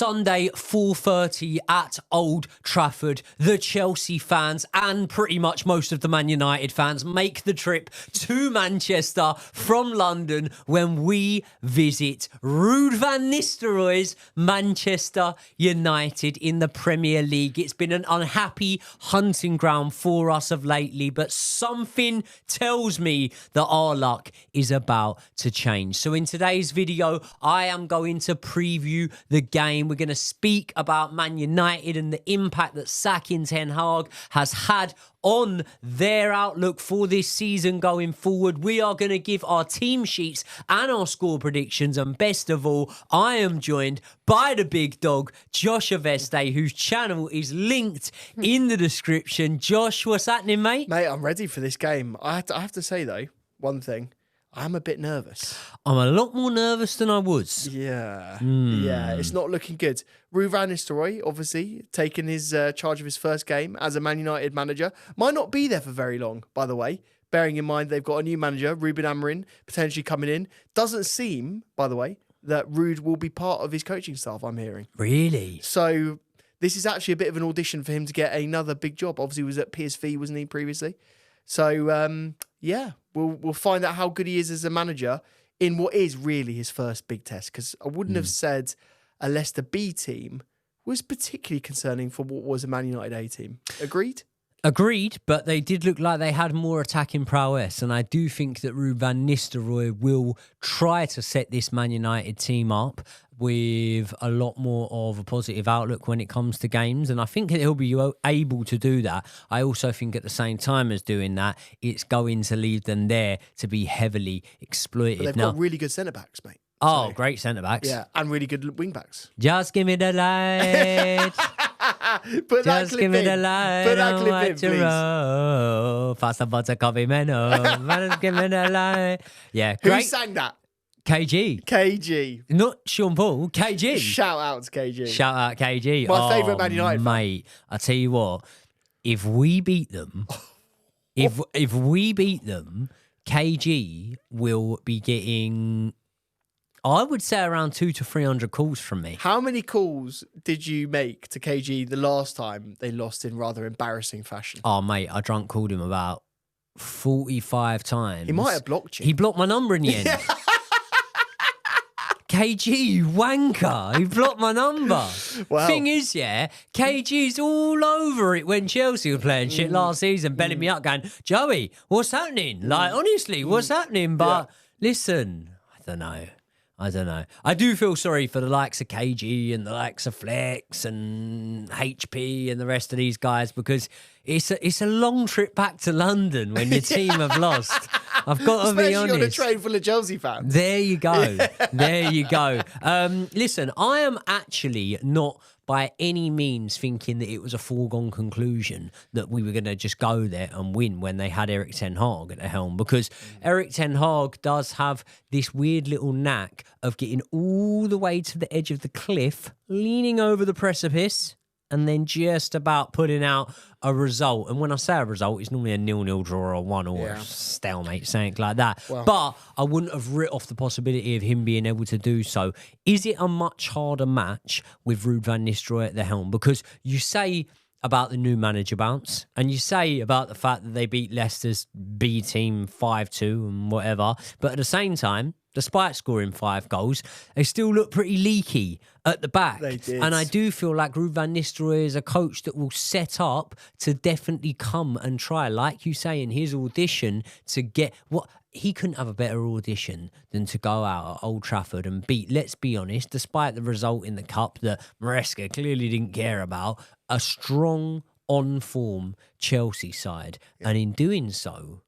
Sunday, 4:30 at Old Trafford. The Chelsea fans and pretty much most of the Man United fans make the trip to Manchester from London when we visit Ruud van Nistelrooy's Manchester United in the Premier League. It's been an unhappy hunting ground for us of lately, but something tells me that our luck is about to change. So in today's video, I am going to preview the game. We're going to speak about Man United and the impact that sacking Ten Hag has had on their outlook for this season going forward. We are going to give our team sheets and our score predictions, and best of all, I am joined by the big dog, Josh Aveste, whose channel is linked in the description. Josh, what's happening, mate? Mate, I'm ready for this game. I have to say, though, one thing. I'm a bit nervous. I'm a lot more nervous than I was. Yeah, it's not looking good. Ruud van Nistelrooy, obviously, taking his charge of his first game as a Man United manager. Might not be there for very long, by the way. Bearing in mind they've got a new manager, Ruben Amorim, potentially coming in. Doesn't seem, by the way, that Ruud will be part of his coaching staff, I'm hearing. Really? So this is actually a bit of an audition for him to get another big job. Obviously, he was at PSV, wasn't he, previously? So, yeah, we'll find out how good he is as a manager in what is really his first big test. Because I wouldn't have said a Leicester B team was particularly concerning for what was a Man United A team. Agreed? Agreed, but they did look like they had more attacking prowess, and I do think that Ruud van Nistelrooy will try to set this Man United team up with a lot more of a positive outlook when it comes to games, and I think that he'll be able to do that. I also think at the same time as doing that, it's going to leave them there to be heavily exploited. But they've got really good centre-backs, mate. Oh, so, great centre-backs. Yeah, and really good wing-backs. Just give me the light. Put that Just clip give me in. the light. Put that clip in, please. Faster butter coffee menu. Just give me the light. Yeah, Who great. sang that? KG. KG. Not Sean Paul. KG. Shout out to KG. Shout out KG. My favourite Man United fan. Mate, I tell you what, if we beat them, if we beat them, KG will be getting, I would say, around 200 to 300 calls from me. How many calls did you make to KG the last time they lost in rather embarrassing fashion? Oh, mate, I drunk called him about 45 times. He might have blocked you. He blocked my number in the end. KG, you wanker. He blocked my number. Wow. Thing is, yeah, KG's all over it when Chelsea were playing shit last season, belling me up going, Joey, what's happening? Like, honestly, what's happening? But listen, I don't know. I do feel sorry for the likes of KG and the likes of Flex and HP and the rest of these guys, because it's a long trip back to London when your team have lost. I've got to be honest. Especially on a train full of Chelsea fans. There you go. There you go. Listen, I am actually not by any means thinking that it was a foregone conclusion that we were going to just go there and win when they had Erik Ten Hag at the helm, because Erik Ten Hag does have this weird little knack of getting all the way to the edge of the cliff, leaning over the precipice, and then just about putting out a result. And when I say a result, it's normally a 0-0 draw or 1 or a stalemate, something like that. Well, but I wouldn't have writ off the possibility of him being able to do so. Is it a much harder match with Ruud van Nistelrooy at the helm? Because you say about the new manager bounce, and you say about the fact that they beat Leicester's B team 5-2 and whatever, but at the same time, despite scoring 5 goals, they still look pretty leaky at the back. They did. And I do feel like Ruud van Nistelrooy is a coach that will set up to definitely come and try, like you say in his audition, to get what he couldn't have a better audition than to go out at Old Trafford and beat, let's be honest, despite the result in the cup that Maresca clearly didn't care about, a strong, on-form Chelsea side. And in doing so,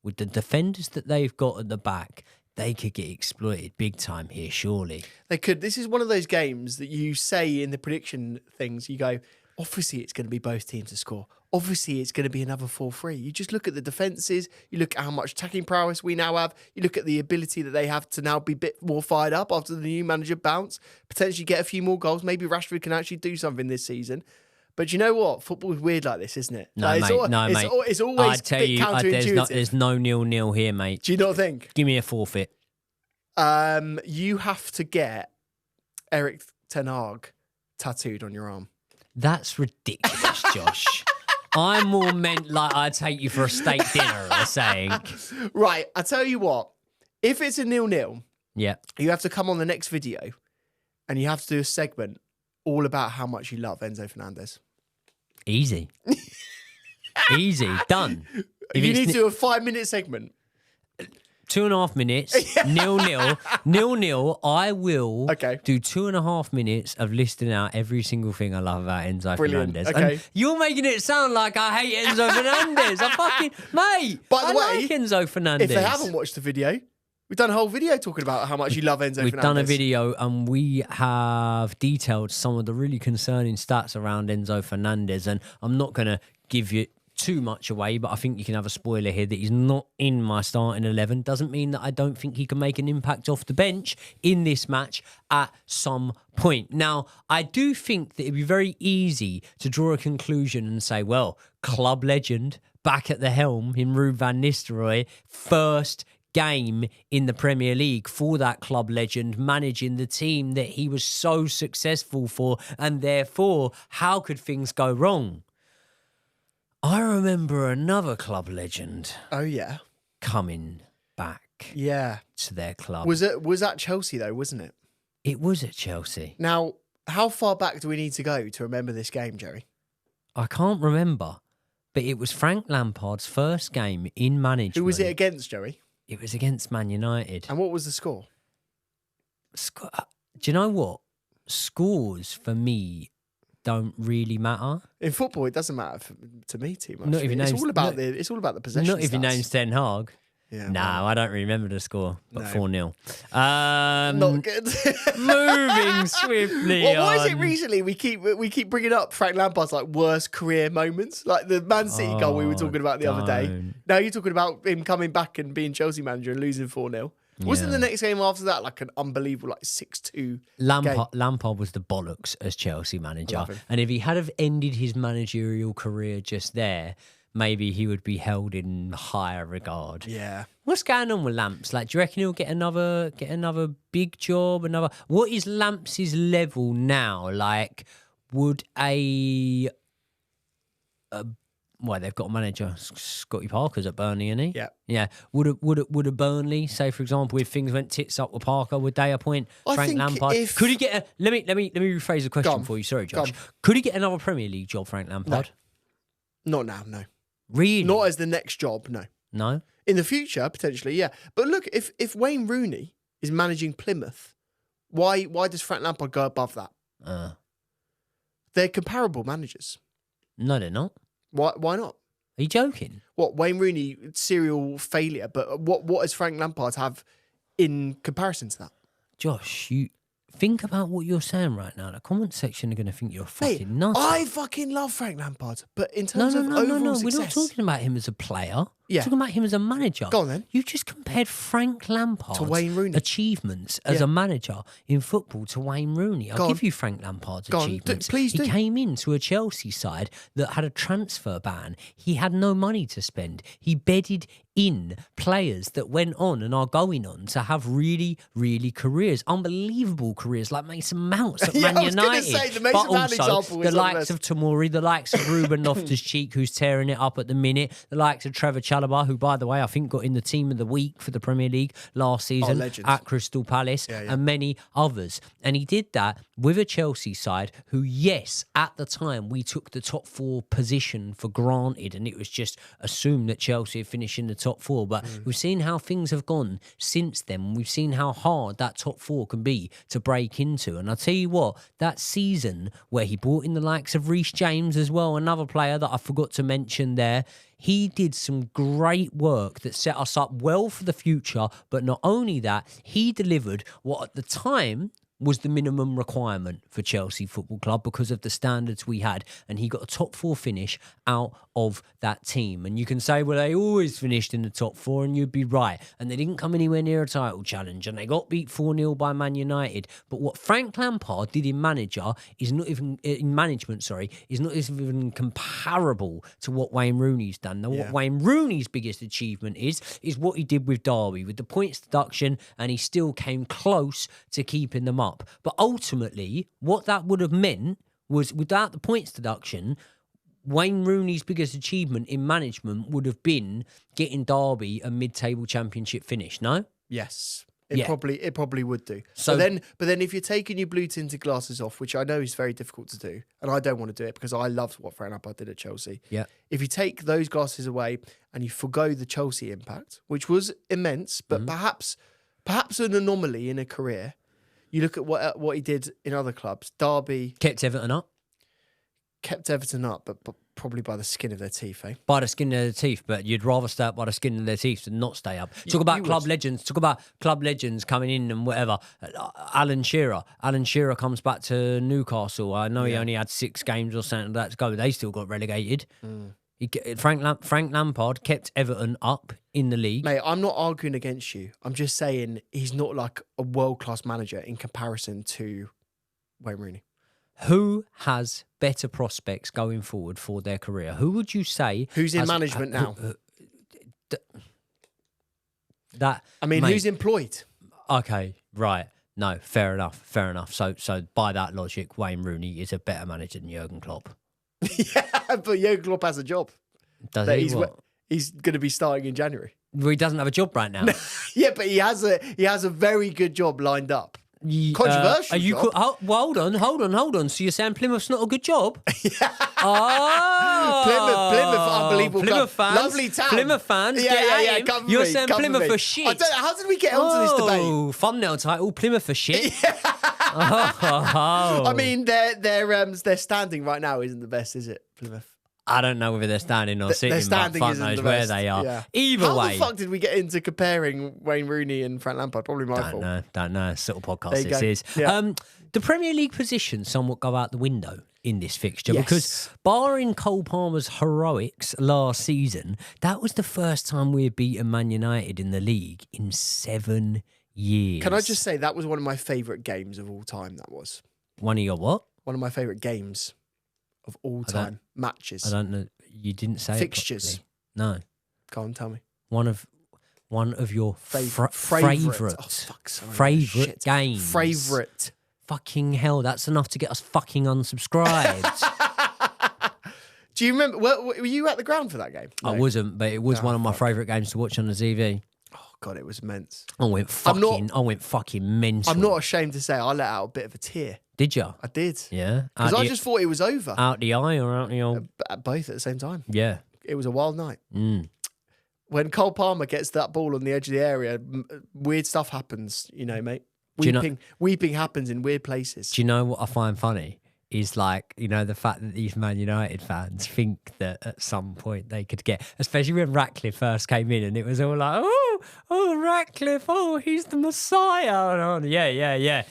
with the defenders that they've got at the back, they could get exploited big time here, surely. They could. This is one of those games that you say in the prediction things, you go, obviously it's going to be both teams to score. Obviously it's going to be another 4-3. You just look at the defences, you look at how much attacking prowess we now have, you look at the ability that they have to now be a bit more fired up after the new manager bounce, potentially get a few more goals. Maybe Rashford can actually do something this season. But you know what? Football is weird like this, isn't it? No, like, mate. It's always I'd tell a bit you, counterintuitive. there's no 0-0 here, mate. Do you not think? Give me a forfeit. You have to get Erik Ten Hag tattooed on your arm? That's ridiculous, Josh. I more meant like I'd take you for a steak dinner or something. Right, I tell you what. If it's a 0-0, Yeah. you have to come on the next video and you have to do a segment all about how much you love Enzo Fernandez. Easy. Easy. Done. If You it's need to do a 5-minute segment. 2.5 minutes, 0-0, 0-0. I will Okay. do 2.5 minutes of listing out every single thing I love about Enzo Brilliant. Fernandez. Okay. And you're making it sound like I hate Enzo Fernandez. I fucking, mate, By the I way, like Enzo Fernandez. If they haven't watched the video, we've done a whole video talking about how much you love Enzo We've Fernandez. done a video and we have detailed some of the really concerning stats around Enzo Fernandez. And I'm not going to give you too much away, but I think you can have a spoiler here that he's not in my starting 11. Doesn't mean that I don't think he can make an impact off the bench in this match at some point. Now, I do think that it'd be very easy to draw a conclusion and say, well, club legend back at the helm in Ruud van Nistelrooy, first game in the Premier League for that club legend, managing the team that he was so successful for, and therefore, how could things go wrong? I remember another club legend Oh, yeah. coming back Yeah. to their club. Was that Chelsea, though, wasn't it? It was at Chelsea. Now, how far back do we need to go to remember this game, Jerry? I can't remember, but it was Frank Lampard's first game in management. Who was it against, Jerry? It was against Man United. And what was the score? Do you know what? Scores for me don't really matter. In football, it doesn't matter to me too much. Not if your it's name's- all about not- it's all about the possession. Not if your stats. name's Ten Hag. Yeah, No, well, I don't remember the score, but No. 4-0. not good. Moving swiftly Well, what is it on. recently? We keep bringing up Frank Lampard's like worst career moments, like the Man City goal we were talking about the other day. don't. Now you're talking about him coming back and being Chelsea manager and losing 4-0. Wasn't Yeah. the next game after that like an unbelievable like 6-2? Lampard was the bollocks as Chelsea manager. Love him. And if he had have ended his managerial career just there, maybe he would be held in higher regard. Yeah. What's going on with Lamps? Like, do you reckon he'll get another big job? What is Lamps' level now? Like, would well, they've got a manager, Scotty Parker's at Burnley, isn't he? Yeah. Yeah. Would a Burnley, say for example, if things went tits up with Parker, would they appoint I Frank think Lampard? if- Could he get a? Let me rephrase the Go question on. for you. Sorry, Go Josh. on. Could he get another Premier League job, Frank Lampard? Not now, no. Really? Not as the next job, no. No. In the future, potentially, yeah. But look, if Wayne Rooney is managing Plymouth, why does Frank Lampard go above that? They're comparable managers. No, they're not. Why not? Are you joking? What, Wayne Rooney, serial failure, but what does Frank Lampard have in comparison to that? Josh, you think about what you're saying right now. The comment section are going to think you're fucking Mate, nuts. I fucking love Frank Lampard, but in No, terms no, of no, overall no, no. success... We're not talking about him as a player. Yeah. We're talking about him as a manager. Go on then. You just compared Frank Lampard's To Wayne Rooney. achievements as Yeah. a manager in football to Wayne Rooney. I'll Go give on. you Frank Lampard's Go on. achievements. Please do. He came into a Chelsea side that had a transfer ban. He had no money to spend. He bedded in players that went on and are going on to have really, really careers, unbelievable careers like Mason Mount at Yeah, Man I was gonna United. say, the Mason but Mount also example was the the likes best. of Tomori, the likes of Ruben Loftus-Cheek, who's tearing it up at the minute, the likes of Trevor Chalobah, who, by the way, I think got in the team of the week for the Premier League last season legend. at Crystal Palace, Yeah. and many others. And he did that with a Chelsea side who, yes, at the time we took the top four position for granted, and it was just assumed that Chelsea would finish in the top four. But we've seen how things have gone since then. We've seen how hard that top four can be to break into. And I'll tell you what, that season where he brought in the likes of Reece James as well, another player that I forgot to mention there, he did some great work that set us up well for the future. But not only that, he delivered what at the time was the minimum requirement for Chelsea Football Club because of the standards we had. And he got a top four finish out of that team. And you can say, well, they always finished in the top four, and you'd be right. And they didn't come anywhere near a title challenge, and they got beat 4-0 by Man United. But what Frank Lampard did in management, is not even comparable to what Wayne Rooney's done. Now, what Wayne Rooney's biggest achievement is what he did with Derby, with the points deduction, and he still came close to keeping them up. up. But ultimately, what that would have meant was, without the points deduction, Wayne Rooney's biggest achievement in management would have been getting Derby a mid-table championship finish, no? Yes. It probably would do. So but then if you're taking your blue tinted glasses off, which I know is very difficult to do, and I don't want to do it because I loved what Frank Lampard did at Chelsea. Yeah. If you take those glasses away and you forgo the Chelsea impact, which was immense, but perhaps an anomaly in a career, you look at what he did in other clubs. Derby kept Everton up. But probably by the skin of their teeth, eh? By the skin of their teeth, but you'd rather stay up by the skin of their teeth than not stay up. Talk about club legends. Talk about club legends coming in and whatever. Alan Shearer. Alan Shearer comes back to Newcastle. I know he only had 6 games or something like that to go, but they still got relegated. Frank Lampard kept Everton up in the league. Mate, I'm not arguing against you. I'm just saying he's not like a world-class manager in comparison to Wayne Rooney. Who has better prospects going forward for their career? Who would you say... Who's in management now? Who's employed? Okay, right. No, fair enough. So by that logic, Wayne Rooney is a better manager than Jurgen Klopp. Yeah, but Jurgen Klopp has a job. Does he? He's going to be starting in January. Well, he doesn't have a job right now. Yeah, but he has a very good job lined up. Controversial. Hold on. So you're saying Plymouth's not a good job? Yeah. Oh, Plymouth, unbelievable. Plymouth fans, lovely town. Plymouth fans. Yeah. Come You're me, saying come Plymouth me. are shit. How did we get onto this debate? Oh, thumbnail title: Plymouth are shit. I mean, their standing right now isn't the best, is it, Plymouth? I don't know whether they're standing or sitting. Their standing but fuck isn't knows the where best. they are. Yeah. Either way, how the fuck did we get into comparing Wayne Rooney and Frank Lampard? Probably my fault. Don't know. It's a little podcast There you this go. is. Yeah. The Premier League positions somewhat go out the window in this fixture Yes. because, barring Cole Palmer's heroics last season, that was the first time we had beaten Man United in the league in 7 years. Can I just say that was one of my favourite games of all time? That was one of your what? One of my favourite games of all time matches. I don't know. You didn't say fixtures. It no. Go on, tell me. One of your favourite favourite games. Favourite. Fucking hell, that's enough to get us fucking unsubscribed. Do you remember? Were you at the ground for that game? No. I wasn't, but it was one of my favourite games to watch on the TV. Oh God, it was immense. I went fucking mental. I'm not ashamed to say I let out a bit of a tear. Did you? I did. Yeah. Because I just thought it was over. Out the eye or out the old? Both at the same time. Yeah. It was a wild night. When Cole Palmer gets that ball on the edge of the area, weird stuff happens, mate. Weeping happens in weird places. Do you know what I find funny? Is the fact that these Man United fans think that at some point they could get, especially when Ratcliffe first came in and it was all like, oh, Ratcliffe, he's the Messiah. Yeah.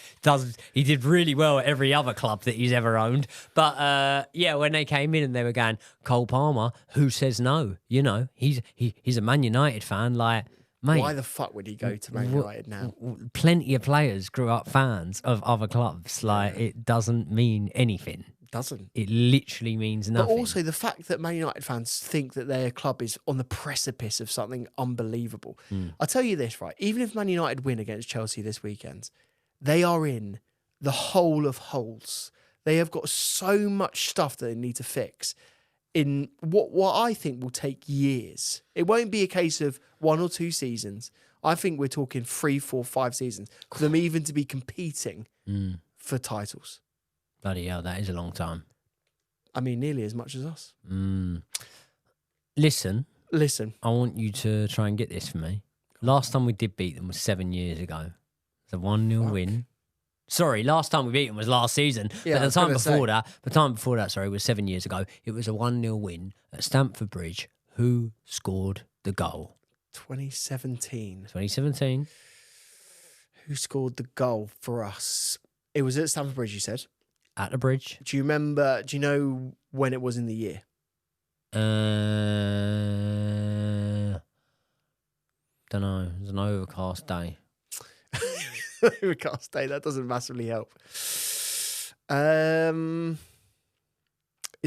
He did really well at every other club that he's ever owned. But when they came in and they were going, Cole Palmer, who says no? He's a Man United fan, mate, why the fuck would he go to Man United now? Plenty of players grew up fans of other clubs. It doesn't mean anything. It doesn't. It literally means nothing. But also the fact that Man United fans think that their club is on the precipice of something unbelievable. I'll tell you this, right? Even if Man United win against Chelsea this weekend, they are in the hole of holes. They have got so much stuff that they need to fix in what I think will take years. It won't be a case of 1 or 2 seasons. I think we're talking 3, 4, 5 seasons for them even to be competing for titles. Bloody hell, that is a long time. I mean, nearly as much as us. Listen. I want you to try and get this for me. Last time we did beat them was 7 years ago. It's a 1-0 win. Sorry, last time we beat them was last season. Yeah, but the time before that, was 7 years ago. It was a 1-0 win at Stamford Bridge. Who scored the goal? 2017. 2017. Who scored the goal for us? It was at Stamford Bridge, you said? At the bridge. Do you know when it was in the year? Don't know. It was an overcast day. Overcast day, that doesn't massively help. Is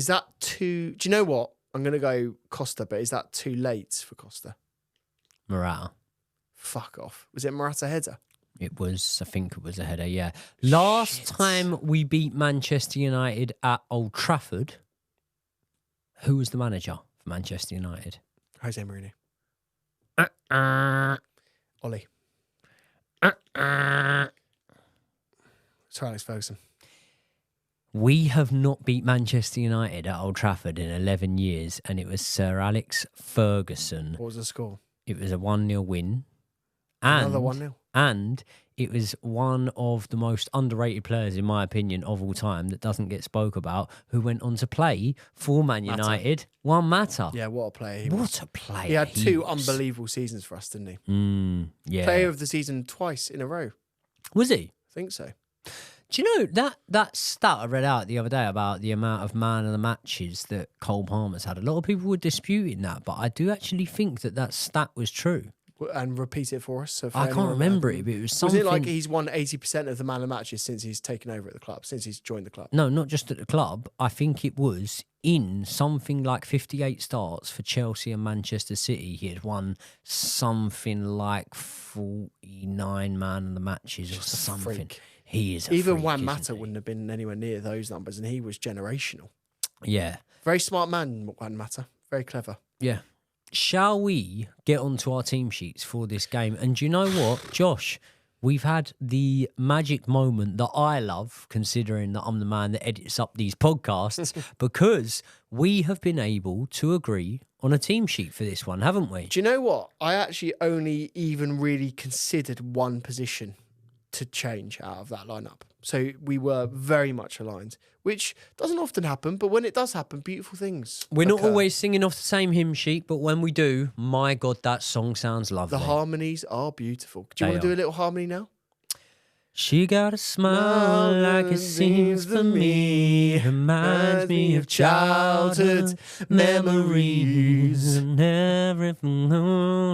that too... Do you know what? I'm going to go Costa, but is that too late for Costa? Morata. Fuck off. Was it Morata header? I think it was a header, yeah. Last time we beat Manchester United at Old Trafford, who was the manager for Manchester United? Jose Mourinho. Ollie. Sir Alex Ferguson. We have not beat Manchester United at Old Trafford in 11 years, and it was Sir Alex Ferguson. What was the score? It was a 1-0 win. Another 1-0. And it was one of the most underrated players, in my opinion, of all time that doesn't get spoke about, who went on to play for Man United. Juan Mata. Yeah, what a player What a player. He had two unbelievable seasons for us, didn't he? Yeah. Player of the season twice in a row. Was he? I think so. Do you know that stat I read out the other day about the amount of man of the matches that Cole Palmer's had? A lot of people were disputing that, but I do actually think that stat was true. And repeat it for us. So I can't remember it, but it was something. Was it like he's won 80% of the man of matches since he's taken over at the club, since he's joined the club? No, not just at the club. I think it was in something like 58 starts for Chelsea and Manchester City. He had won something like 49 man of the matches or something. Freak. He is a Even freak, Juan Mata isn't he? wouldn't have been anywhere near those numbers, and he was generational. Yeah. Very smart man, Juan Mata. Very clever. Yeah. Shall we get onto our team sheets for this game? And do you know what, Josh? We've had the magic moment that I love, considering that I'm the man that edits up these podcasts, because we have been able to agree on a team sheet for this one, haven't we? Do you know what? I actually only even really considered one position to change out of that lineup. So we were very much aligned, which doesn't often happen, but when it does happen, beautiful things We're not occur. always singing off the same hymn sheet, but when we do, my God, that song sounds lovely. The harmonies are beautiful. Do you They want to do are. a little harmony now? She got a smile like it sings for me, reminds me of childhood memories and everything.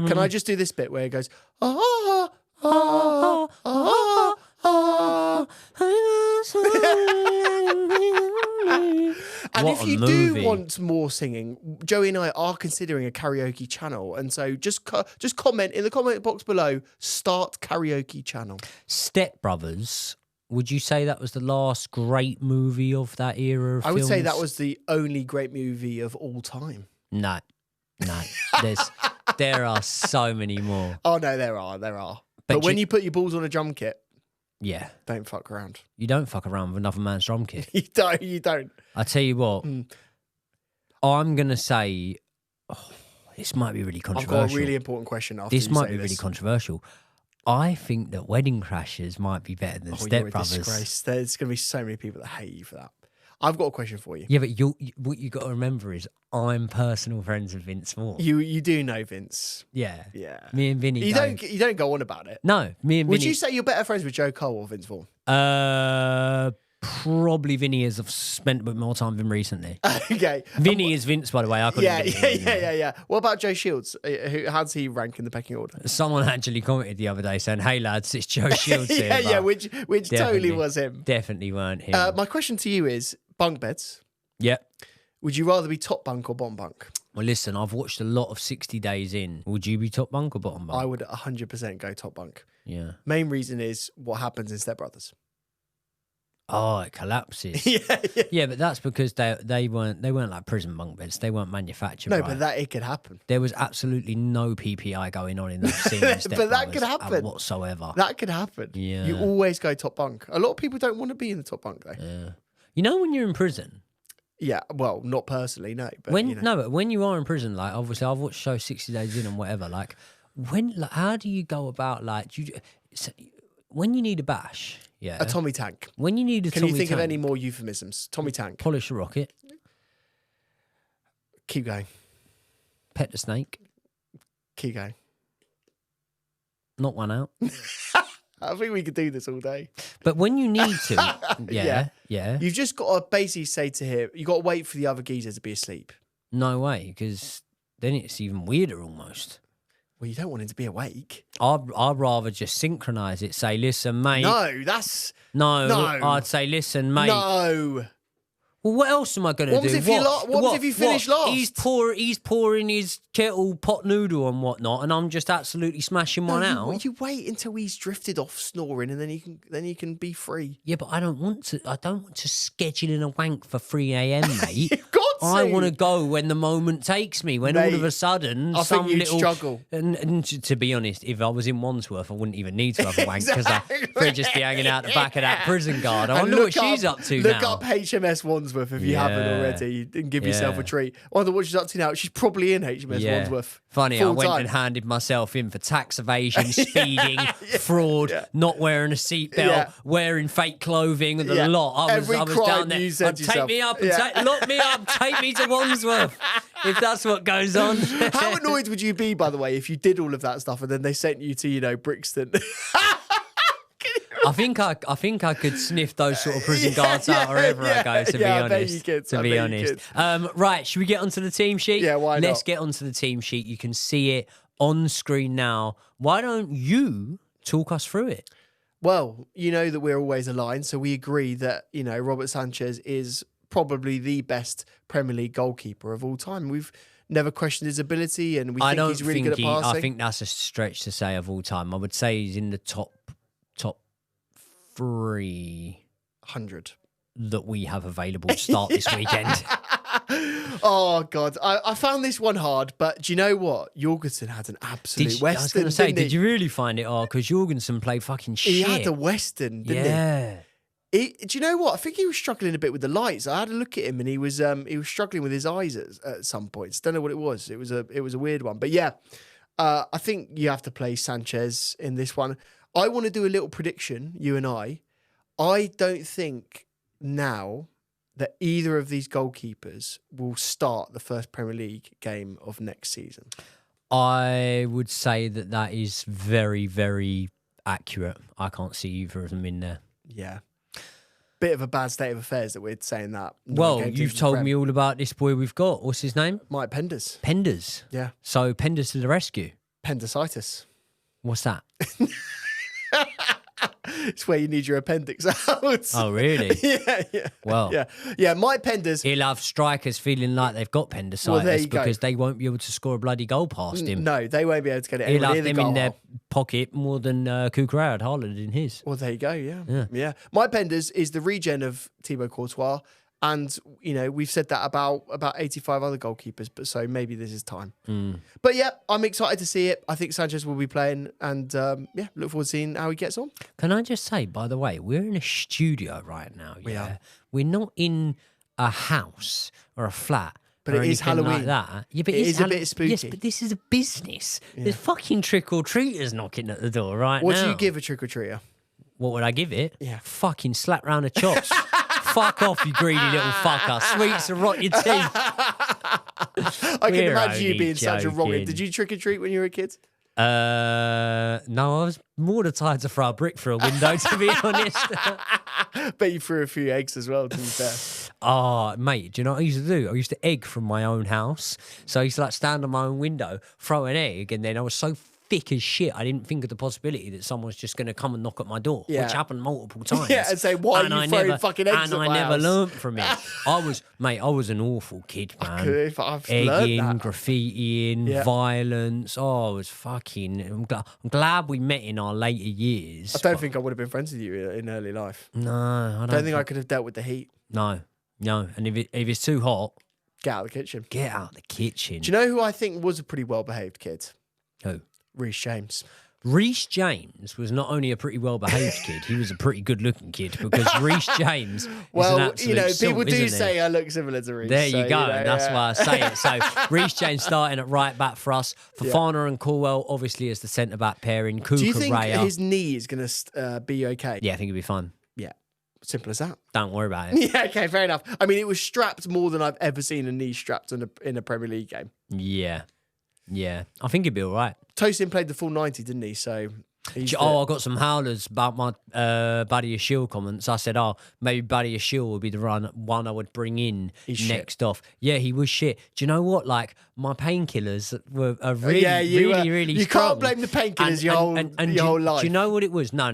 Can I just do this bit where it goes, ah, ah, ah, ah. And What if a you movie. do want more singing, Joey and I are considering a karaoke channel. And so just comment in the comment box below, start karaoke channel. Step Brothers, would you say that was the last great movie of that era of I would say films? that was the only great movie of all time. No. There are so many more. Oh, no, there are. But But when you put your balls on a drum kit, Yeah. don't fuck around. You don't fuck around with another man's drum kit. You don't. I tell you what, I'm going to say, this might be really I've controversial. got a really important question after This you might say be really this. controversial. I think that Wedding Crashers might be better than Oh, Step you're a Brothers. disgrace. There's going to be so many people that hate you for that. I've got a question for you. Yeah, but what you got to remember is I'm personal friends with Vince Moore. You do know Vince. Yeah. Yeah. Me and Vinny You don't go on about it. No, me and Would Vinny. you say you're better friends with Joe Cole or Vince Vaughn? Probably Vinny, as I've spent a bit more time with him recently. Okay. Vinny is Vince, by the way. I couldn't Yeah, get it. yeah. What about Joe Shields? How does he rank in the pecking order? Someone actually commented the other day saying, "Hey lads, it's Joe Shields here." yeah, but which totally was him. Definitely weren't him. My question to you is bunk beds. Yep. Would you rather be top bunk or bottom bunk? Well, listen, I've watched a lot of 60 Days In. Would you be top bunk or bottom bunk? I would 100% go top bunk. Yeah. Main reason is what happens in Step Brothers. Oh, it collapses. yeah. Yeah, but that's because they weren't like prison bunk beds. They weren't manufactured. No, right. but it could happen. There was absolutely no PPI going on in that scene. in Step But that Brothers could happen. whatsoever. That could happen. Yeah. You always go top bunk. A lot of people don't want to be in the top bunk though. Yeah. You know when you're in prison. Yeah, well, not personally, no. But But when you are in prison, like obviously I've watched show 60 Days In and whatever. Like how do you go about when you need a bash? Yeah. a Tommy Tank. When you need a Can Tommy you think of tank, any more euphemisms? Tommy Tank. polish a rocket, Keep going. pet the snake, Keep going. knock one out. I think we could do this all day. But when you need to, yeah. You've just got to basically say to him, you got to wait for the other geezer to be asleep. No way, because then it's even weirder almost. Well, you don't want him to be awake. I'd rather just synchronise it. Say, listen, mate. No, that's... No, No. I'd say, listen, mate. No. Well, what else am I going to do? What was if you finish last? He's pouring his kettle pot noodle and whatnot, and I'm just absolutely smashing one out. You wait until he's drifted off snoring, and then you can be free. Yeah, but I don't want to schedule in a wank for 3 a.m, mate. You've got to. I want to go when the moment takes me. When all of a sudden, I think you'd struggle. And to be honest, if I was in Wandsworth, I wouldn't even need to have a wank because I'd just be hanging out the back of that prison guard. I wonder what she's up to now. Look up HMS Wandsworth if you haven't already, and give yourself a treat. I wonder what she's up to now. She's probably in HMS Wandsworth. Funny, I went and handed myself in for tax evasion, speeding, fraud, not wearing a seatbelt, wearing fake clothing, and the lot. I was down there. Take me up and lock me up, take me to Wandsworth, if that's what goes on. How annoyed would you be, by the way, if you did all of that stuff and then they sent you to, Brixton? I think I could sniff those sort of prison guards out wherever I go, to be honest. Right, should we get onto the team sheet? Yeah, why not? Let's get onto the team sheet. You can see it on screen now. Why don't you talk us through it? Well, you know that we're always aligned, so we agree that, Robert Sanchez is probably the best Premier League goalkeeper of all time. We've never questioned his ability, and we think he's really good at passing. I think that's a stretch to say of all time. I would say he's in the top 300 that we have available to start this weekend. Oh, God. I found this one hard, but do you know what? Jorgensen had an absolute Western, I was going to say, did you really find it hard? Because Jorgensen played fucking shit. He had a Western, didn't he? Do you know what? I think he was struggling a bit with the lights. I had a look at him, and he was struggling with his eyes at some points. Don't know what it was. It was a weird one. But yeah, I think you have to play Sanchez in this one. I want to do a little prediction, you and I. I don't think now that either of these goalkeepers will start the first Premier League game of next season. I would say that is very, very accurate. I can't see either of them in there. Yeah. Bit of a bad state of affairs that we're saying that. Well, you've told me all about this boy we've got. What's his name? Mike Penders. Penders? Yeah. So Penders to the rescue. Appendicitis. What's that? It's where you need your appendix out. Oh, really? Yeah. Well. Yeah, Mike Penders. He'll have strikers feeling like they've got appendicitis because they won't be able to score a bloody goal past him. No, they won't be able to get it. He'll have them in their pocket more than Cucurella had Haaland in his. Well, there you go, yeah. Mike Penders is the regen of Thibaut Courtois. And, we've said that about 85 other goalkeepers, but so maybe this is time. But yeah, I'm excited to see it. I think Sanchez will be playing, and look forward to seeing how he gets on. Can I just say, by the way, we're in a studio right now. We are. We're not in a house or a flat. But it is Halloween. Like that. Yeah, but it is a bit spooky. Yes, but this is a business. Yeah. There's fucking trick-or-treaters knocking at the door right now. What do you give a trick-or-treater? What would I give it? Yeah. Fucking slap round the chops. Fuck off, you greedy little fucker. Sweets to rot your teeth. I can imagine you being such a wrong. Did you trick-or-treat when you were a kid? No, I was more the time to throw a brick through a window, to be honest. Bet you threw a few eggs as well, to be fair. Oh, mate, do you know what I used to do? I used to egg from my own house. So I used to stand on my own window, throw an egg, and then I was so thick as shit, I didn't think of the possibility that someone's just going to come and knock at my door, which happened multiple times. Yeah, and say, why are you throwing fucking eggs at my house? And I never learnt from it. I was an awful kid, man. I've Egging, learned that. Graffitiing, violence. Oh, I was fucking... I'm glad we met in our later years. I don't think I would have been friends with you in early life. No, I don't think I could have dealt with the heat. No. And if it's too hot... Get out of the kitchen. Get out of the kitchen. Do you know who I think was a pretty well-behaved kid? Who? Reece James. Reece James was not only a pretty well-behaved kid, he was a pretty good-looking kid because Reece James is an absolute people do salt, say I look similar to Reece. There you go, and that's why I say it. So Reece James starting at right back for us. Fofana and Corwell, obviously, as the centre-back pairing. Do you think his knee is going to be okay? Yeah, I think it'll be fine. Yeah. Simple as that. Don't worry about it. Yeah, okay, fair enough. I mean, it was strapped more than I've ever seen a knee strapped in a Premier League game. Yeah, I think he'd be all right. Tosin played the full 90, didn't he? So I got some howlers about my Buddy Shield comments. I said, maybe Buddy Shield would be the one I would bring in next off. Yeah, he was shit. Do you know what? Like, my painkillers are really, really You strong. can't blame the painkillers your whole life. Do you know what it was? No.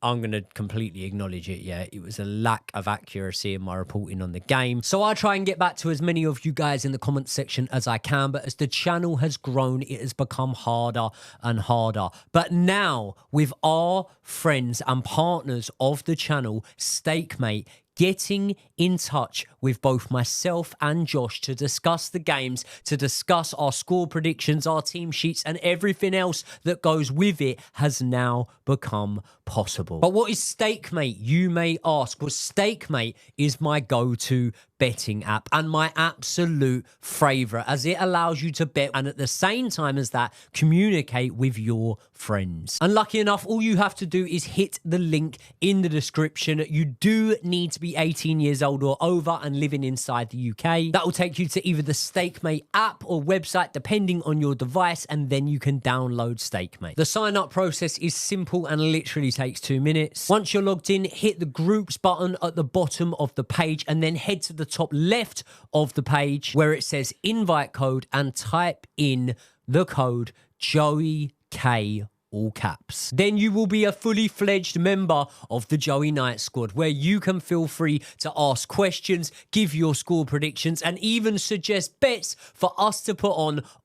I'm going to completely acknowledge it, yeah. It was a lack of accuracy in my reporting on the game. So I try and get back to as many of you guys in the comments section as I can, but as the channel has grown, it has become harder and harder. But now, with our friends and partners of the channel, Stakemate, getting in touch with both myself and Josh to discuss the games, to discuss our score predictions, our team sheets, and everything else that goes with it has now become possible. But what is Stakemate, you may ask? Well, Stakemate is my go-to betting app and my absolute favourite, as it allows you to bet and at the same time as that, communicate with your friends. And lucky enough, all you have to do is hit the link in the description. You do need to be 18 years old or over and living inside the UK. That will take you to either the Stakemate app or website, depending on your device, and then you can download Stakemate. The sign-up process is simple and literally takes 2 minutes. Once you're logged in, hit the groups button at the bottom of the page and then head to the top left of the page where it says invite code and type in the code JOEYK, all caps. Then you will be a fully fledged member of the Joey Knight squad, where you can feel free to ask questions, give your score predictions, and even suggest bets for us to put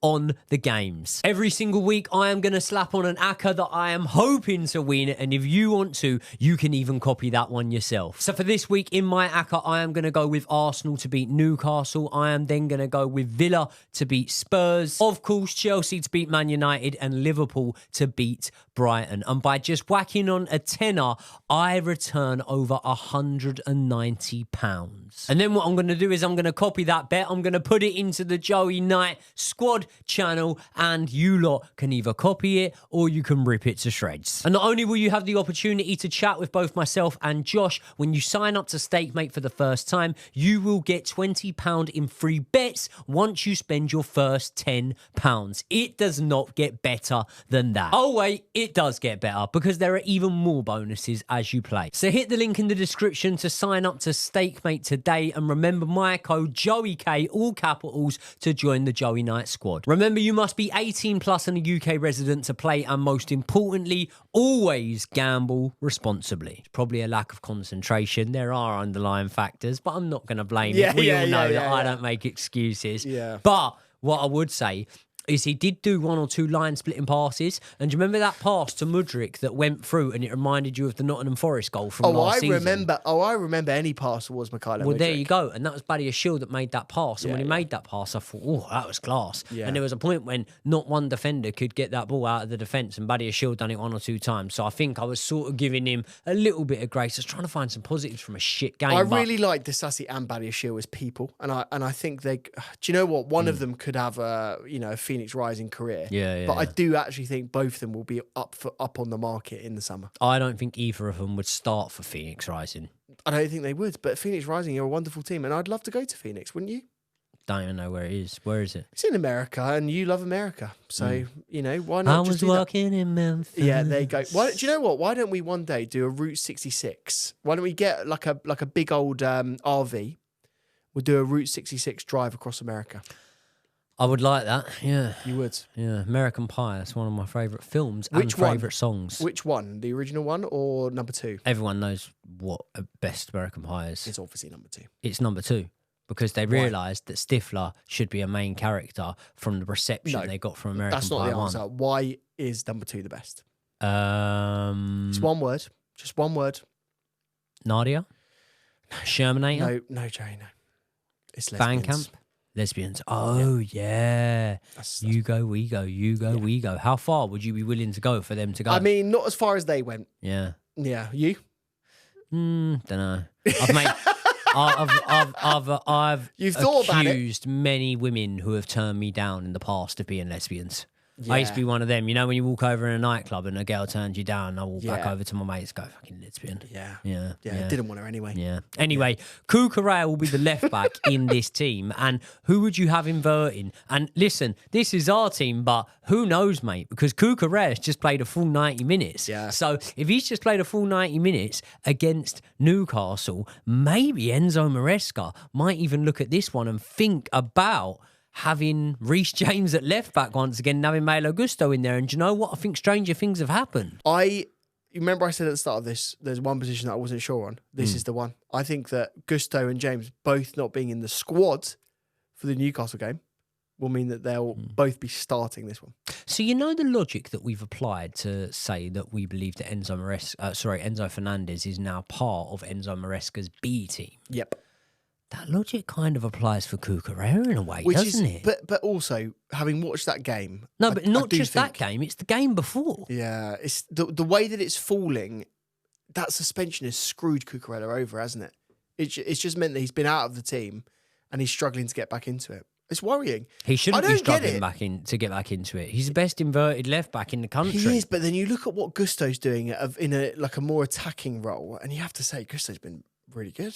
on the games. Every single week, I am going to slap on an ACCA that I am hoping to win, and if you want to, you can even copy that one yourself. So for this week, in my ACCA, I am going to go with Arsenal to beat Newcastle. I am then going to go with Villa to beat Spurs. Of course, Chelsea to beat Man United and Liverpool to beat Brighton. And by just whacking on a tenner, I return over £190. And then what I'm going to do is I'm going to copy that bet. I'm going to put it into the Joey Knight squad channel, and you lot can either copy it or you can rip it to shreds. And not only will you have the opportunity to chat with both myself and Josh, when you sign up to Stakemate for the first time, you will get £20 in free bets once you spend your first £10. It does not get better than that. Oh wait, it does get better, because there are even more bonuses as you play. So hit the link in the description to sign up to Stakemate today, and remember my code JOEYK, all capitals, to join the Joey Knight squad. Remember, you must be 18 plus and a UK resident to play, and most importantly, always gamble responsibly. It's probably a lack of concentration. There are underlying factors, but I'm not going to blame it. We all know that I don't make excuses. Yeah. But what I would say is he did do one or two line splitting passes. And do you remember that pass to Mudryk that went through and it reminded you of the Nottingham Forest goal from last season? I remember any pass towards Mikhailo Well, Mudryk. there you go. And that was Buddy Shield that made that pass. And when he made that pass, I thought, oh, that was class. Yeah. And there was a point when not one defender could get that ball out of the defence, and Buddy Shield done it one or two times. So I think I was sort of giving him a little bit of grace. I was trying to find some positives from a shit game. I really like Disasi and Buddy Shield as people. And I think they... Do you know what? One of them could have a Phoenix Rising career. Yeah. But I do actually think both of them will be up on the market in the summer. I don't think either of them would start for Phoenix Rising. I don't think they would, but Phoenix Rising, you're a wonderful team, and I'd love to go to Phoenix, wouldn't you? Don't even know where it is. Where is it? It's in America, and you love America, so why not? I was working in Memphis. Yeah, there you go. Do you know what? Why don't we one day do a Route 66? Why don't we get like a big old RV? We'll do a Route 66 drive across America. I would like that, yeah. You would? Yeah, American Pie. That's one of my favourite films and favourite songs. Which one? The original one or number 2? Everyone knows what a best American Pie is. It's obviously number 2. It's number 2 because they realised that Stifler should be a main character from the reception they got from American Pie 1. That's not the answer. Why is number 2 the best? It's one word. Just one word. Nadia? Shermanator? No, Jerry, no. It's Fan lesbians. Camp? Lesbians. Oh, yeah. You go, we go. You go, we go. How far would you be willing to go for them to go? I mean, not as far as they went. Yeah. Yeah. You? Don't know. I've You've thought about it. accused many women who have turned me down in the past of being lesbians. I used to be one of them. You know, when you walk over in a nightclub and a girl turns you down, I walk back over to my mates, go, fucking lesbian. Yeah. Didn't want her anyway. Yeah. Anyway, Cucurella will be the left back in this team. And who would you have inverting? And listen, this is our team, but who knows, mate? Because Cucurella's just played a full 90 minutes. Yeah. So if he's just played a full 90 minutes against Newcastle, maybe Enzo Maresca might even look at this one and think about having Reece James at left back once again, and having Malo Gusto in there. And do you know what? I think stranger things have happened. You remember I said at the start of this, there's one position that I wasn't sure on. This is the one. I think that Gusto and James both not being in the squad for the Newcastle game will mean that they'll both be starting this one. So you know the logic that we've applied to say that we believe that Enzo Fernandez is now part of Enzo Maresca's B team. Yep. That logic kind of applies for Cucurella in a way, doesn't it? But also, having watched that game... No, but not just that game, it's the game before. Yeah, it's the way that it's falling, that suspension has screwed Cucurella over, hasn't it? It's just meant that he's been out of the team and he's struggling to get back into it. It's worrying. He shouldn't be struggling to get back into it. He's the best inverted left back in the country. He is, but then you look at what Gusto's doing in a more attacking role, and you have to say Gusto's been really good.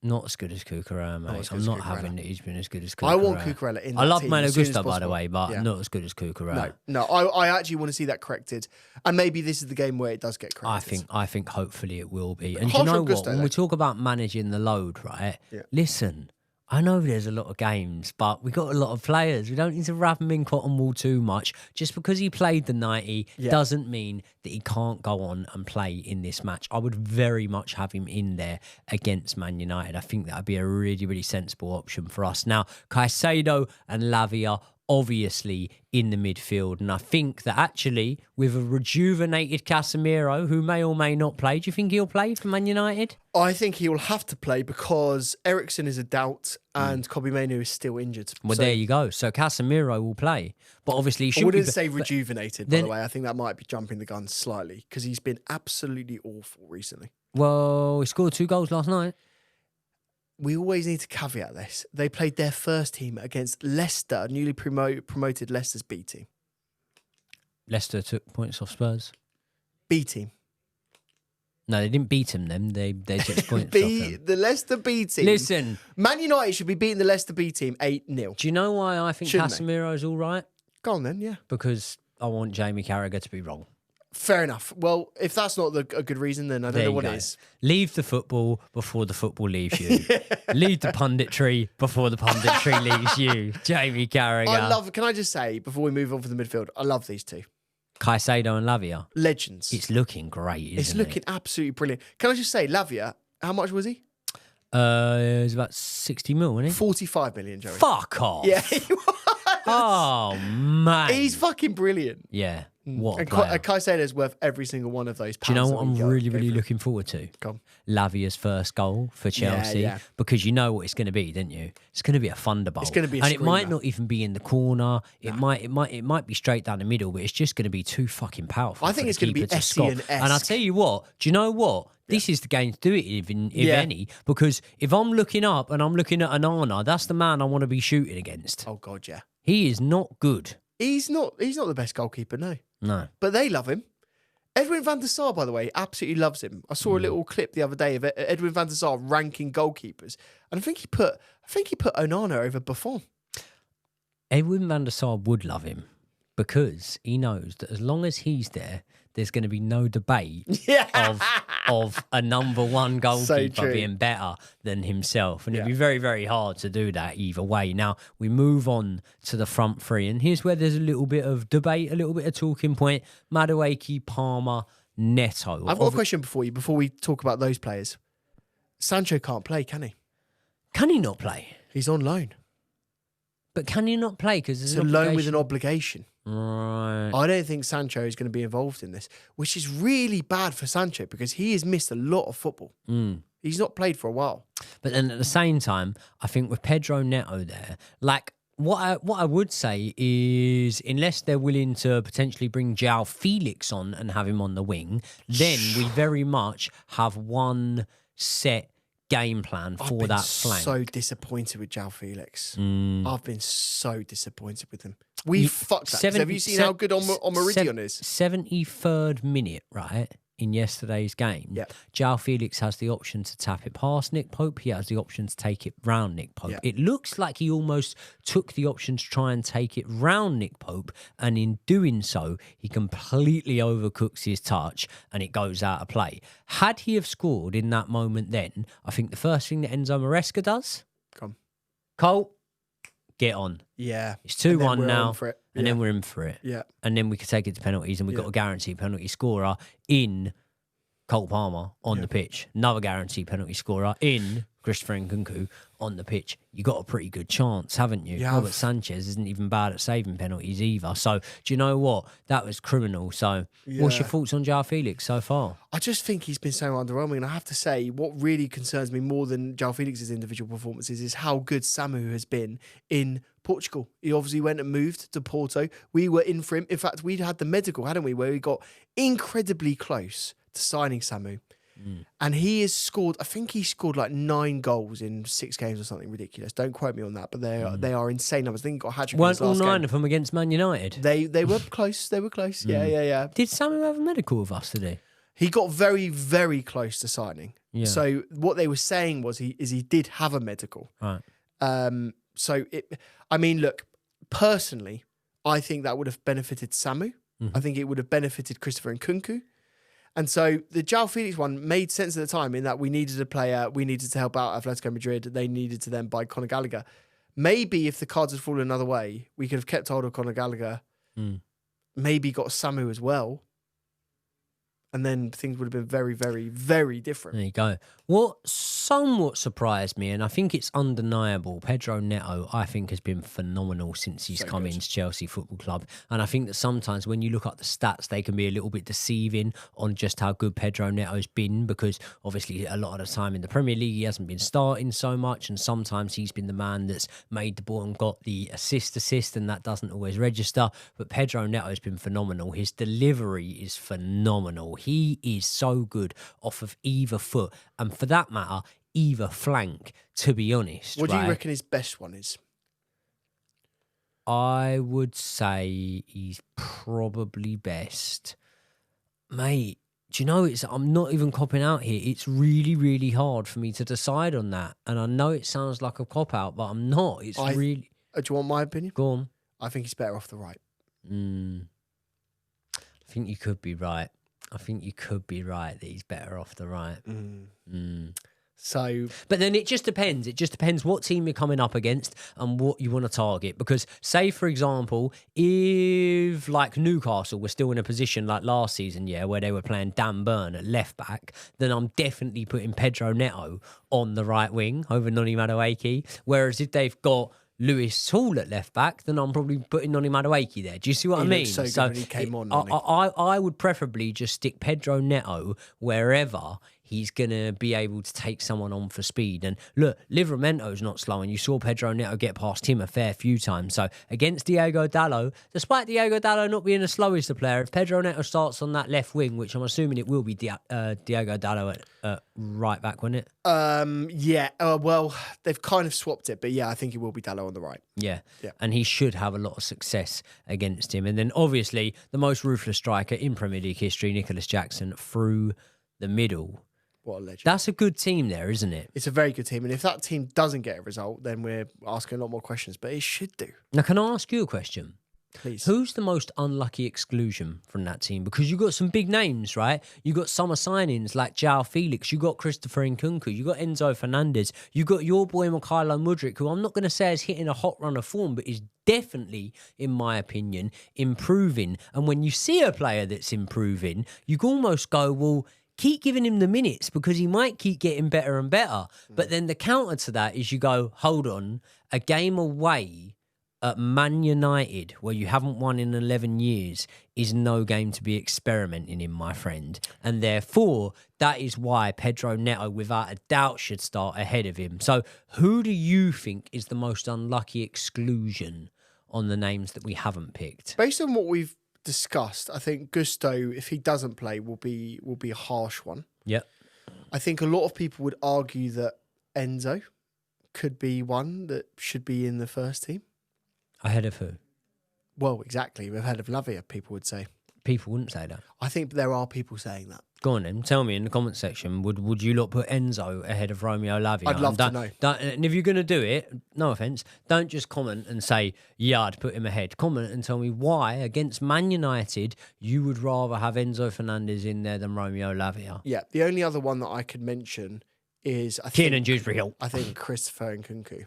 Not as good as Cucurella, mate. I'm not having that he's been as good as Cucurella. I want Cucurella in that I love team Malo as soon as Gusto, by the possible. way, but not as good as Cucurella. No, I actually want to see that corrected. And maybe this is the game where it does get corrected. I think hopefully it will be. And do you Harsh know on what? Gusto, When though. we talk about managing the load, right? Yeah. Listen, I know there's a lot of games, but we got a lot of players. We don't need to wrap him in cotton wool too much. Just because he played the 90 doesn't mean that he can't go on and play in this match. I would very much have him in there against Man United. I think that would be a really, really sensible option for us. Now, Caicedo and Lavia obviously in the midfield. And I think that actually with a rejuvenated Casemiro, who may or may not play, do you think he'll play for Man United? I think he will have to play because Eriksen is a doubt and Kobe Mainoo is still injured. Well, So there you go. So Casemiro will play. But obviously, he I should wouldn't be... say rejuvenated, by the way. I think that might be jumping the gun slightly because he's been absolutely awful recently. Well, he scored 2 goals last night. We always need to caveat this. They played their first team against Leicester, newly promoted Leicester's B team. Leicester took points off Spurs. B team. No, they didn't beat him then. They took points off them. The Leicester B team. Listen. Man United should be beating the Leicester B team 8-0. Do you know why I think Shouldn't Casemiro's all right? Go on then, yeah. Because I want Jamie Carragher to be wrong. Fair enough. Well, if that's not a good reason, then I don't know what it is. Leave the football before the football leaves you. Leave the punditry before the punditry leaves you. Jamie Carragher. Can I just say, before we move on from the midfield, I love these two. Caicedo and Lavia. Legends. It's looking great, isn't it? It's looking absolutely brilliant. Can I just say, Lavia, how much was he? It was about 60 mil, wasn't he? 45 million, Joey. Fuck off. Yeah, he was. Oh, man. He's fucking brilliant. Yeah. What a And player. Caicedo's worth every single one of those pounds. Do you know that what we I'm go really for. looking forward to? Go on. Lavia's first goal for Chelsea. yeah. Because you know what it's going to be, don't you? It's going to be a thunderbolt. It's going to be a And it might screamer. not even be in the corner. It might be straight down the middle, but it's just going to be too fucking powerful. I think for it's the gonna be keeper to stop. Essien-esque. And I tell you what, do you know what? This is the game to do it, if any. Because if I'm looking up and I'm looking at Onana, that's the man I want to be shooting against. Oh, God, yeah. He is not good. He's not the best goalkeeper, no. No. But they love him. Edwin van der Sar, by the way, absolutely loves him. I saw a little clip the other day of Edwin van der Sar ranking goalkeepers, and I think he put Onana over Buffon. Edwin van der Sar would love him because he knows that as long as he's there, there's going to be no debate of a number one goalkeeper true. being better than himself. And it'd be very, very hard to do that either way. Now, we move on to the front three. And here's where there's a little bit of debate, a little bit of talking point. JOEYK, Palmer, Neto. I've got a question before we talk about those players. Sancho can't play, can he? Can he not play? He's on loan. But can he not play? Because It's a loan with an obligation. Right. I don't think Sancho is going to be involved in this, which is really bad for Sancho because he has missed a lot of football. He's not played for a while. But then at the same time, I think with Pedro Neto there, like what I would say is unless they're willing to potentially bring João Felix on and have him on the wing, then we very much have one set game plan for that flank. So disappointed with João Felix. I've been so disappointed with him. We fucked that. 'Cause have you seen how good Meridian is? 73rd minute, right? In yesterday's game, Yeah. João Felix has the option to tap it past Nick Pope. He has the option to take it round Nick Pope. Yeah. It looks like he almost took the option to try and take it round Nick Pope, and in doing so, he completely overcooks his touch and it goes out of play. Had he have scored in that moment then, I think the first thing that Enzo Maresca does, Come. Cole, get on. Yeah. It's 2-1 now, for it. and then we're in for it. Yeah. And then we could take it to penalties, and we've got a guaranteed penalty scorer in Cole Palmer on the pitch. Another guaranteed penalty scorer in Christopher Nkunku on the pitch. You got a pretty good chance, haven't you? Yeah. Robert Sanchez isn't even bad at saving penalties either. So, do you know what? That was criminal. So, what's your thoughts on João Felix so far? I just think he's been so underwhelming. And I have to say, what really concerns me more than João Felix's individual performances is how good Samu has been in Portugal. He obviously went and moved to Porto. We were in for him. In fact, we'd had the medical, hadn't we, where we got incredibly close to signing Samu. And he has scored, I think he scored like 9 goals in 6 games or something ridiculous. Don't quote me on that, but they are insane numbers. I think he got a hat-trick in his Weren't all last 9 game. of them against Man United? They were close. They were close. Yeah. Did Samu have a medical with us today? He got very, very close to signing. Yeah. So what they were saying was he did have a medical. Right. Look, personally, I think that would have benefited Samu. I think it would have benefited Christopher Nkunku. And so the João Felix one made sense at the time in that we needed a player, we needed to help out Atletico Madrid. They needed to then buy Conor Gallagher. Maybe if the cards had fallen another way, we could have kept hold of Conor Gallagher, maybe got Samu as well. And then things would have been very, very, very different. There you go. What somewhat surprised me, and I think it's undeniable, Pedro Neto, I think, has been phenomenal since he's come into Chelsea Football Club. And I think that sometimes when you look at the stats, they can be a little bit deceiving on just how good Pedro Neto's been, because obviously a lot of the time in the Premier League, he hasn't been starting so much. And sometimes he's been the man that's made the ball and got the assist, and that doesn't always register. But Pedro Neto's been phenomenal. His delivery is phenomenal. He is so good off of either foot, and for that matter, either flank, to be honest. What do you reckon his best one is? I would say he's probably best. Mate, do you know, I'm not even copping out here. It's really, really hard for me to decide on that. And I know it sounds like a cop-out, but I'm not. It's really... Do you want my opinion? Go on. I think he's better off the right. I think you could be right. I think you could be right that he's better off the right. So, but then it just depends. It just depends what team you're coming up against and what you want to target. Because say, for example, if like Newcastle were still in a position like last season, where they were playing Dan Burn at left back, then I'm definitely putting Pedro Neto on the right wing over Noni JOEYK. Whereas if they've got Lewis Hall at left back, then I'm probably putting Noni JOEYK there. Do you see what I mean? So good when he came on. I would preferably just stick Pedro Neto wherever he's going to be able to take someone on for speed. And look, Livramento's not slow, and you saw Pedro Neto get past him a fair few times. So against Diogo Dalot, despite Diogo Dalot not being the slowest of player, if Pedro Neto starts on that left wing, which I'm assuming it will be Diogo Dalot at right back, won't it? Well, they've kind of swapped it, but I think it will be Dalot on the right. Yeah, and he should have a lot of success against him. And then obviously the most ruthless striker in Premier League history, Nicholas Jackson, through the middle. What a legend. That's a good team there, isn't it? It's a very good team. And if that team doesn't get a result, then we're asking a lot more questions. But it should do. Now, can I ask you a question? Please. Who's the most unlucky exclusion from that team? Because you got some big names, right? You got summer signings like João Felix. You got Christopher Nkunku. You got Enzo Fernandez. You got your boy Mikhailo Mudryk, who I'm not going to say is hitting a hot run of form, but is definitely, in my opinion, improving. And when you see a player that's improving, you can almost go, well, keep giving him the minutes because he might keep getting better and better. But then the counter to that is you go, hold on, a game away at Man United where you haven't won in 11 years is no game to be experimenting in, my friend. And therefore, that is why Pedro Neto, without a doubt, should start ahead of him. So who do you think is the most unlucky exclusion on the names that we haven't picked? Based on what we've discussed, I think Gusto, if he doesn't play, will be a harsh one. Yep. I think a lot of people would argue that Enzo could be one that should be in the first team. Ahead of who? Well, exactly. We've heard of Lavia, people would say. People wouldn't say that. I think there are people saying that. Go on then, tell me in the comment section, would you lot put Enzo ahead of Romeo Lavia? I'd love to know. And if you're going to do it, no offence, don't just comment and say, yeah, I'd put him ahead. Comment and tell me why, against Man United, you would rather have Enzo Fernandez in there than Romeo Lavia. Yeah, the only other one that I could mention is, Kiernan Dewsbury Hill. I think Christopher Nkunku.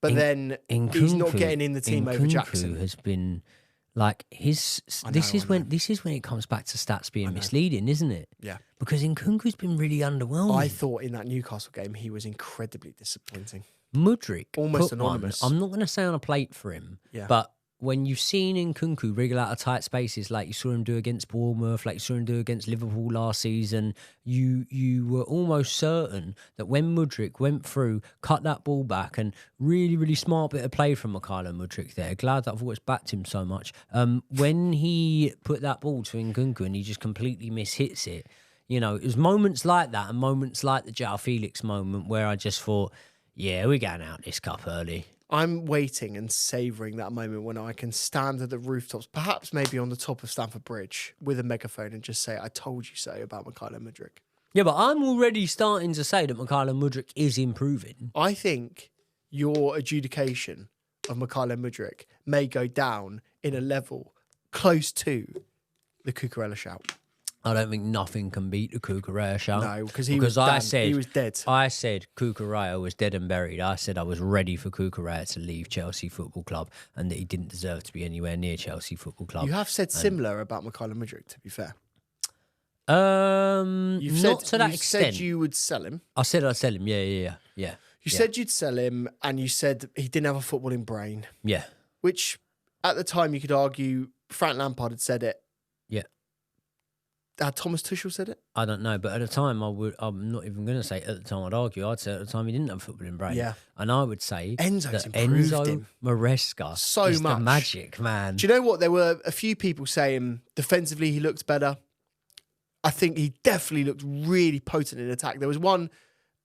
But then he's not getting in the team over Jackson. Has been... Like this is when it comes back to stats being misleading, isn't it? Yeah. Because Nkunku's been really underwhelming. I thought in that Newcastle game he was incredibly disappointing. Mudryk, almost anonymous. I'm not going to say on a plate for him, but when you've seen Nkunku wriggle out of tight spaces like you saw him do against Bournemouth, like you saw him do against Liverpool last season, you were almost certain that when Mudryk went through, cut that ball back, and really, really smart bit of play from Mykhailo Mudryk there. Glad that I've always backed him so much. When he put that ball to Nkunku and he just completely mishits it, you know, it was moments like that and moments like the João Felix moment where I just thought, yeah, we're going out this cup early. I'm waiting and savouring that moment when I can stand at the rooftops, perhaps maybe on the top of Stamford Bridge with a megaphone and just say, I told you so about Mykhailo Mudryk. Yeah, but I'm already starting to say that Mykhailo Mudryk is improving. I think your adjudication of Mykhailo Mudryk may go down in a level close to the Cucurella shout. I don't think nothing can beat the Cucurella shout. No, because he was dead. I said Cucurella was dead and buried. I said I was ready for Cucurella to leave Chelsea Football Club and that he didn't deserve to be anywhere near Chelsea Football Club. You have said similar about Mykhailo Mudryk, to be fair. You've not to that extent. You said you would sell him. I said I'd sell him. Yeah. You said you'd sell him, and you said he didn't have a footballing brain. Yeah. Which, at the time, you could argue Frank Lampard had said it. Yeah. Had Thomas Tuchel said it? I don't know, but at the time, I'm not even going to say at the time I'd argue. I'd say at the time he didn't have a footballing brain. Yeah. And I would say Enzo's that improved Enzo him Maresca so is much. the magic, man. Do you know what? There were a few people saying defensively he looked better. I think he definitely looked really potent in attack. There was one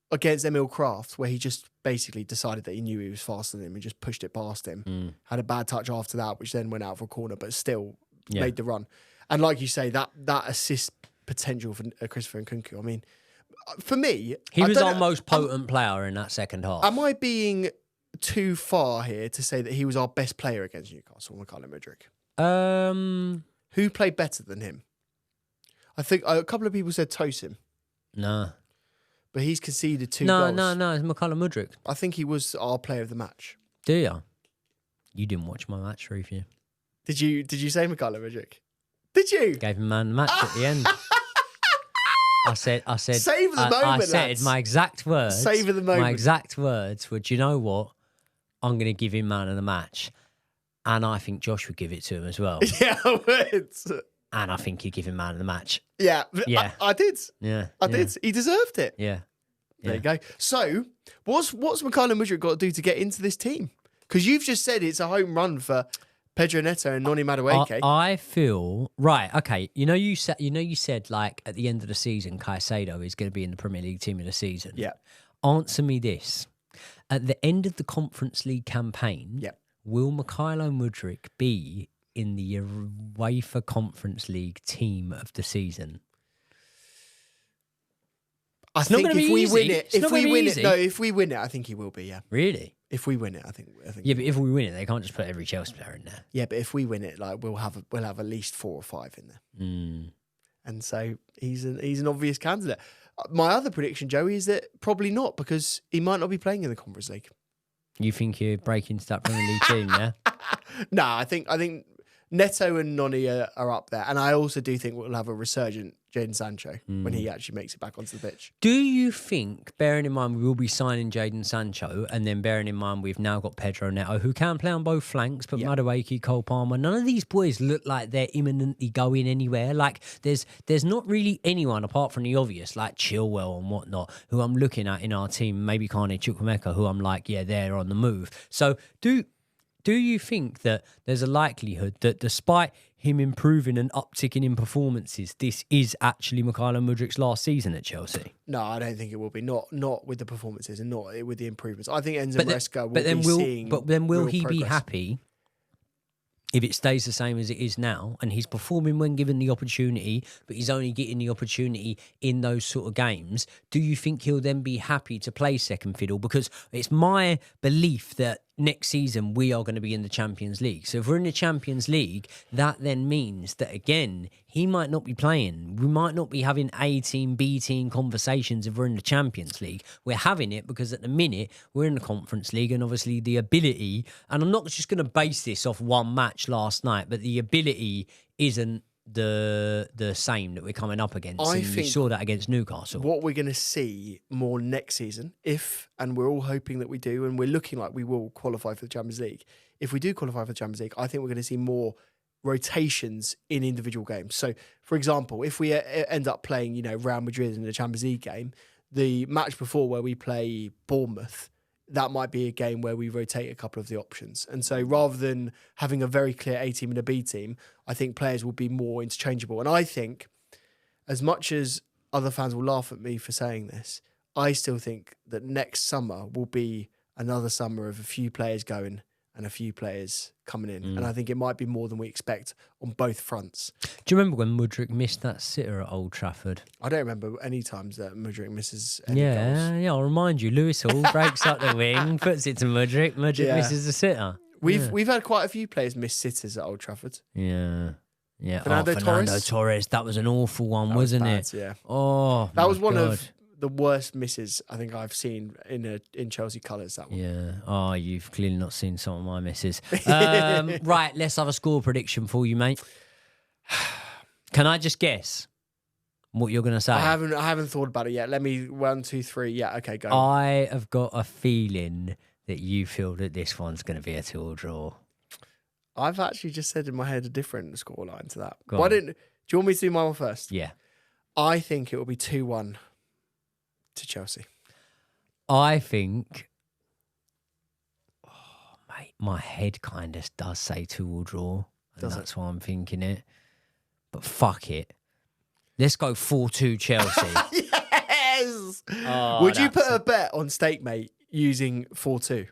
against Emil Kraft where he just basically decided that he knew he was faster than him and just pushed it past him. Had a bad touch after that, which then went out for a corner, but still made the run. And like you say, that assist potential for Christopher Nkunku. I mean, for me... He was our most potent player in that second half. Am I being too far here to say that he was our best player against Newcastle, Mykhailo Mudryk? Who played better than him? I think a couple of people said Tosin. No. But he's conceded 2 goals. No, it's Mykhailo Mudryk. I think he was our player of the match. Do you? You didn't watch my match review. Did you say Mykhailo Mudryk? Did you? Gave him man the match at the end. I said. Save the moment, I said lads. my exact words. Savour the moment. My exact words were, do you know what? I'm going to give him man of the match. And I think Josh would give it to him as well. Yeah, I would. And I think he'd give him man of the match. Yeah. Yeah. I did. Yeah. I did. He deserved it. Yeah. There you go. So, what's Mykhailo Mudryk got to do to get into this team? Because you've just said it's a home run for Pedro Neto and Noni Madueke. I feel right. Okay, you said like at the end of the season, Caicedo is going to be in the Premier League team of the season. Yeah. Answer me this: at the end of the Conference League campaign, will Mykhailo Mudryk be in the UEFA Conference League team of the season? I think if we win it, if we win it, I think he will be. Yeah. Really? If we win it, I think. Yeah, but if we win it, they can't just put every Chelsea player in there. Yeah, but if we win it, like we'll have at least 4 or 5 in there. And so he's an obvious candidate. My other prediction, Joey, is that probably not, because he might not be playing in the Conference League. You think you break into that Premier League team, yeah? No, I think Neto and Noni are up there, and I also do think we'll have a resurgent Jadon Sancho when he actually makes it back onto the pitch. Do you think, bearing in mind we will be signing Jadon Sancho, and then bearing in mind we've now got Pedro Neto, who can play on both flanks, but Madueke, Cole Palmer, none of these boys look like they're imminently going anywhere. Like there's not really anyone apart from the obvious, like Chilwell and whatnot, who I'm looking at in our team. Maybe Kane Chukwuemeka, who I'm like, yeah, they're on the move. So do you think that there's a likelihood that despite him improving and upticking in performances, this is actually Mykhailo Mudryk's last season at Chelsea? No, I don't think it will be. Not with the performances and not with the improvements. I think Enzo Maresca will be seeing. But then will he progress. be happy if it stays the same as it is now, and he's performing when given the opportunity, but he's only getting the opportunity in those sort of games, do you think he'll then be happy to play second fiddle? Because it's my belief that next season we are going to be in the Champions League. So if we're in the Champions League, that then means that, again, he might not be playing. We might not be having A team, B team conversations if we're in the Champions League. We're having it because at the minute we're in the Conference League, and obviously the ability, and I'm not just going to base this off one match last night, but the ability isn't the same that we're coming up against. I and think you saw that against Newcastle. What we're going to see more next season, and we're all hoping that we do, and we're looking like we will qualify for the Champions League. If we do qualify for the Champions League, I think we're going to see more rotations in individual games. So, for example, if we end up playing, Real Madrid in the Champions League game, the match before where we play Bournemouth, that might be a game where we rotate a couple of the options. And so rather than having a very clear A team and a B team, I think players will be more interchangeable. And I think, as much as other fans will laugh at me for saying this, I still think that next summer will be another summer of a few players going and a few players coming in. And I think it might be more than we expect on both fronts. Do you remember when Mudryk missed that sitter at Old Trafford? I don't remember any times that Mudryk misses any goals. Yeah, I'll remind you. Lewis Hall breaks up the wing, puts it to Mudryk. Mudryk misses the sitter. We've had quite a few players miss sitters at Old Trafford. Yeah. Fernando Torres. That was an awful one, wasn't bad, it? Yeah. Oh, that was one of the worst misses I think I've seen in Chelsea colours, that one. Yeah. Oh, you've clearly not seen some of my misses. Right, let's have a score prediction for you, mate. Can I just guess what you're going to say? I haven't thought about it yet. Let me 1, 2, 3. Yeah, okay, go. I have got a feeling that you feel that this one's going to be a 2-2 draw. I've actually just said in my head a different scoreline to that. Go on. Do you want me to do my one first? Yeah. I think it will be 2-1 to Chelsea. I think, mate, my head kind of does say 2-2 draw. And that's why I'm thinking it. But fuck it. Let's go 4-2 Chelsea. Yes! Oh, would you put a bet on stake, mate, using 4-2?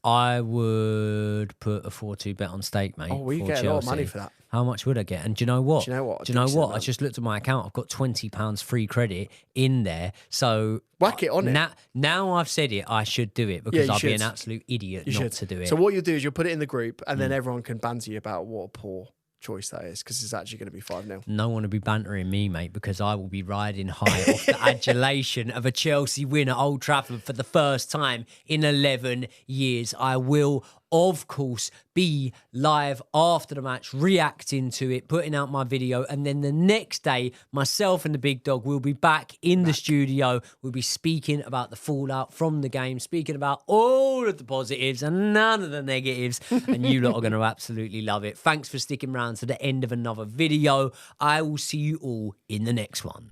I would put a 4-2 bet on stake, mate. Oh, we get Chelsea. a lot of money for that. How much would I get? And do you know what? I just looked at my account. I've got £20 free credit in there. So whack it on it. Now I've said it, I should do it because I'd be an absolute idiot not to do it. So what you'll do is you'll put it in the group and then everyone can banter you about what a poor choice that is, because it's actually going to be 5-0. No one will be bantering me, mate, because I will be riding high off the adulation of a Chelsea win at Old Trafford for the first time in 11 years. I will, of course, be live after the match, reacting to it, putting out my video, and then the next day, myself and the big dog will be back in the studio. We'll be speaking about the fallout from the game, speaking about all of the positives and none of the negatives, and you lot are going to absolutely love it. Thanks for sticking around to the end of another video. I will see you all in the next one.